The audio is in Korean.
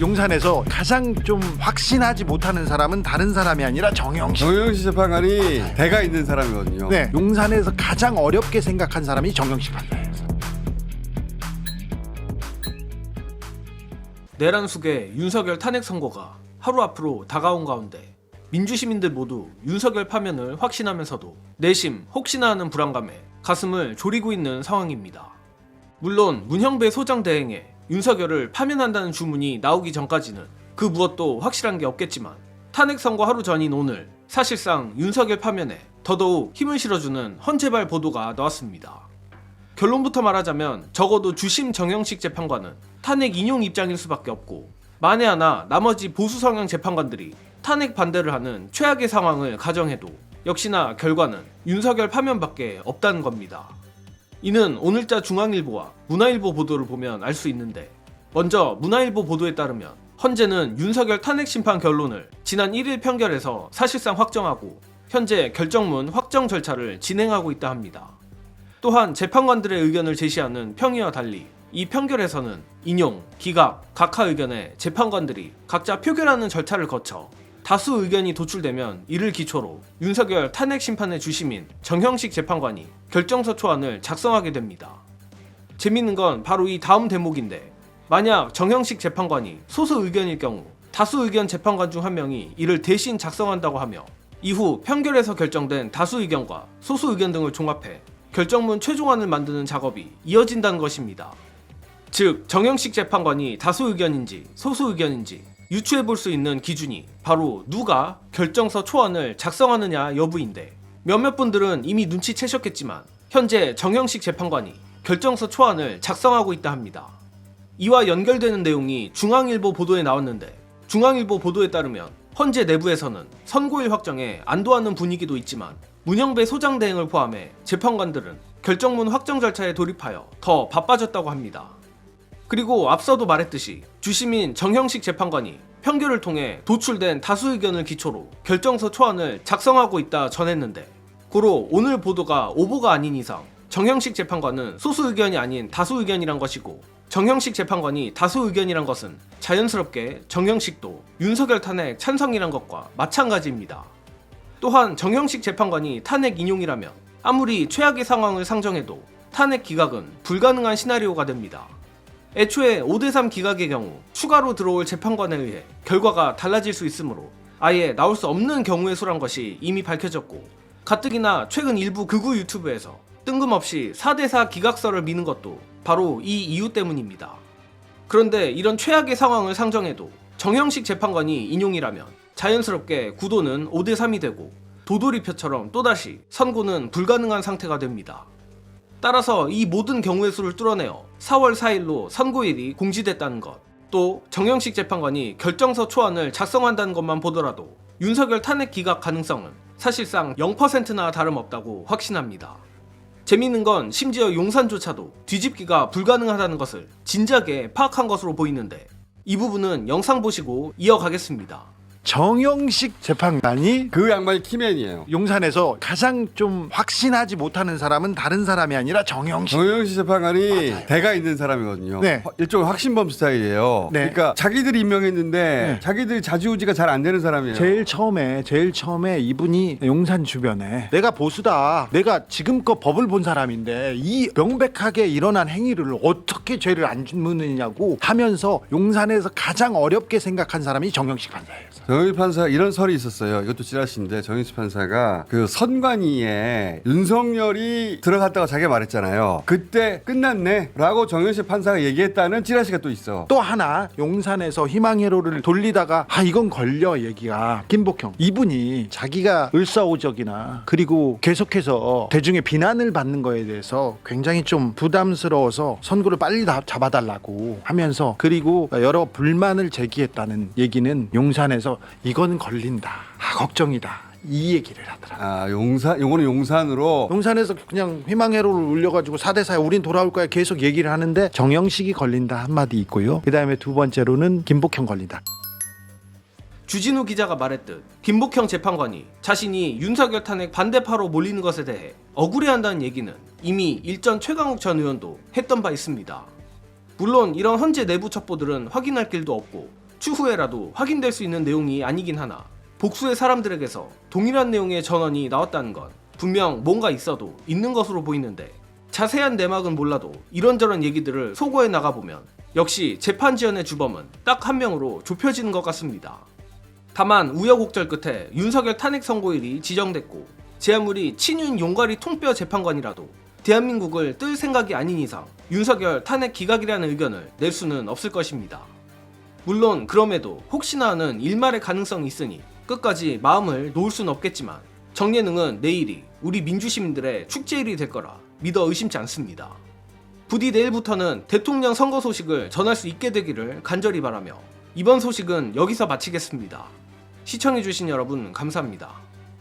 용산에서 가장 좀 확신하지 못하는 사람은 다른 사람이 아니라 정영식. 정영식 재판관이 대가 있는 사람이거든요. 네, 용산에서 가장 어렵게 생각한 사람이 정영식 판사예요. 내란 속의 윤석열 탄핵 선고가 하루 앞으로 다가온 가운데 민주시민들 모두 윤석열 파면을 확신하면서도 내심 혹시나 하는 불안감에 가슴을 졸이고 있는 상황입니다. 물론 문형배 소장 대행에 윤석열을 파면한다는 주문이 나오기 전까지는 그 무엇도 확실한 게 없겠지만 탄핵 선고 하루 전인 오늘 사실상 윤석열 파면에 더더욱 힘을 실어주는 헌재발 보도가 나왔습니다. 결론부터 말하자면 적어도 주심 정영식 재판관은 탄핵 인용 입장일 수밖에 없고, 만에 하나 나머지 보수 성향 재판관들이 탄핵 반대를 하는 최악의 상황을 가정해도 역시나 결과는 윤석열 파면밖에 없다는 겁니다. 이는 오늘자 중앙일보와 문화일보 보도를 보면 알 수 있는데, 먼저 문화일보 보도에 따르면 헌재는 윤석열 탄핵 심판 결론을 지난 1일 평결에서 사실상 확정하고 현재 결정문 확정 절차를 진행하고 있다 합니다. 또한 재판관들의 의견을 제시하는 평의와 달리 이 평결에서는 인용, 기각, 각하 의견에 재판관들이 각자 표결하는 절차를 거쳐 다수 의견이 도출되면 이를 기초로 윤석열 탄핵 심판의 주심인 정형식 재판관이 결정서 초안을 작성하게 됩니다. 재밌는 건 바로 이 다음 대목인데, 만약 정형식 재판관이 소수 의견일 경우 다수 의견 재판관 중 한 명이 이를 대신 작성한다고 하며 이후 평결에서 결정된 다수 의견과 소수 의견 등을 종합해 결정문 최종안을 만드는 작업이 이어진다는 것입니다. 즉 정형식 재판관이 다수 의견인지 소수 의견인지 유추해 볼 수 있는 기준이 바로 누가 결정서 초안을 작성하느냐 여부인데, 몇몇 분들은 이미 눈치채셨겠지만 현재 정형식 재판관이 결정서 초안을 작성하고 있다 합니다. 이와 연결되는 내용이 중앙일보 보도에 나왔는데, 중앙일보 보도에 따르면 헌재 내부에서는 선고일 확정에 안도하는 분위기도 있지만 문형배 소장 대행을 포함해 재판관들은 결정문 확정 절차에 돌입하여 더 바빠졌다고 합니다. 그리고 앞서도 말했듯이 주심인 정형식 재판관이 평결을 통해 도출된 다수 의견을 기초로 결정서 초안을 작성하고 있다 전했는데, 고로 오늘 보도가 오보가 아닌 이상 정형식 재판관은 소수 의견이 아닌 다수 의견이란 것이고, 정형식 재판관이 다수 의견이란 것은 자연스럽게 정형식도 윤석열 탄핵 찬성이란 것과 마찬가지입니다. 또한 정형식 재판관이 탄핵 인용이라면 아무리 최악의 상황을 상정해도 탄핵 기각은 불가능한 시나리오가 됩니다. 애초에 5대3 기각의 경우 추가로 들어올 재판관에 의해 결과가 달라질 수 있으므로 아예 나올 수 없는 경우의 수란 것이 이미 밝혀졌고, 가뜩이나 최근 일부 극우 유튜브에서 뜬금없이 4대4 기각설을 미는 것도 바로 이 이유 때문입니다. 그런데 이런 최악의 상황을 상정해도 정형식 재판관이 인용이라면 자연스럽게 구도는 5대3이 되고 도돌이표처럼 또다시 선고는 불가능한 상태가 됩니다. 따라서 이 모든 경우의 수를 뚫어내어 4월 4일로 선고일이 공지됐다는 것, 또 정형식 재판관이 결정서 초안을 작성한다는 것만 보더라도 윤석열 탄핵 기각 가능성은 사실상 0%나 다름없다고 확신합니다. 재미있는 건 심지어 용산조차도 뒤집기가 불가능하다는 것을 진작에 파악한 것으로 보이는데, 이 부분은 영상 보시고 이어가겠습니다. 정영식 재판관이 그 양반이 키맨이에요. 용산에서 가장 좀 확신하지 못하는 사람은 다른 사람이 아니라 정영식. 정영식 재판관이 맞아요. 대가 있는 사람이거든요. 네. 일종의 확신범 스타일이에요. 네. 그러니까 자기들이 임명했는데 네. 자기들이 자지우지가 잘 안 되는 사람이에요. 제일 처음에 이분이 용산 주변에 내가 보수다, 내가 지금껏 법을 본 사람인데 이 명백하게 일어난 행위를 어떻게 죄를 안 묻느냐고 하면서 용산에서 가장 어렵게 생각한 사람이 정영식 판사예요. 정영식 판사 이런 설이 있었어요. 이것도 찌라시인데 정영식 판사가 그 선관위에 윤석열이 들어갔다고 자기가 말했잖아요. 그때 끝났네 라고 정영식 판사가 얘기했다는 찌라시가 또 있어. 또 하나, 용산에서 희망회로를 돌리다가 이건 걸려 얘기가, 김복형 이분이 자기가 을사오적이나 그리고 계속해서 대중의 비난을 받는 거에 대해서 굉장히 좀 부담스러워서 선고를 빨리 다 잡아달라고 하면서, 그리고 여러 불만을 제기했다는 얘기는 용산에서 이건 걸린다, 걱정이다, 이 얘기를 하더라. 요거는 용산에서 그냥 희망회로를 올려가지고 4대4에 우린 돌아올 거야 계속 얘기를 하는데 정영식이 걸린다 한마디 있고요. 그 다음에 두 번째로는 김복형 걸린다. 주진우 기자가 말했듯 김복형 재판관이 자신이 윤석열 탄핵 반대파로 몰리는 것에 대해 억울해한다는 얘기는 이미 일전 최강욱 전 의원도 했던 바 있습니다. 물론 이런 헌재 내부 첩보들은 확인할 길도 없고 추후에라도 확인될 수 있는 내용이 아니긴 하나 복수의 사람들에게서 동일한 내용의 전원이 나왔다는 건 분명 뭔가 있어도 있는 것으로 보이는데 자세한 내막은 몰라도 이런저런 얘기들을 소거해 나가보면 역시 재판 지연의 주범은 딱 한 명으로 좁혀지는 것 같습니다. 다만 우여곡절 끝에 윤석열 탄핵 선고일이 지정됐고 제 아무리 친윤 용가리 통뼈 재판관이라도 대한민국을 뜰 생각이 아닌 이상 윤석열 탄핵 기각이라는 의견을 낼 수는 없을 것입니다. 물론 그럼에도 혹시나 하는 일말의 가능성이 있으니 끝까지 마음을 놓을 수는 없겠지만 정예능은 내일이 우리 민주시민들의 축제일이 될 거라 믿어 의심치 않습니다. 부디 내일부터는 대통령 선거 소식을 전할 수 있게 되기를 간절히 바라며 이번 소식은 여기서 마치겠습니다. 시청해주신 여러분 감사합니다.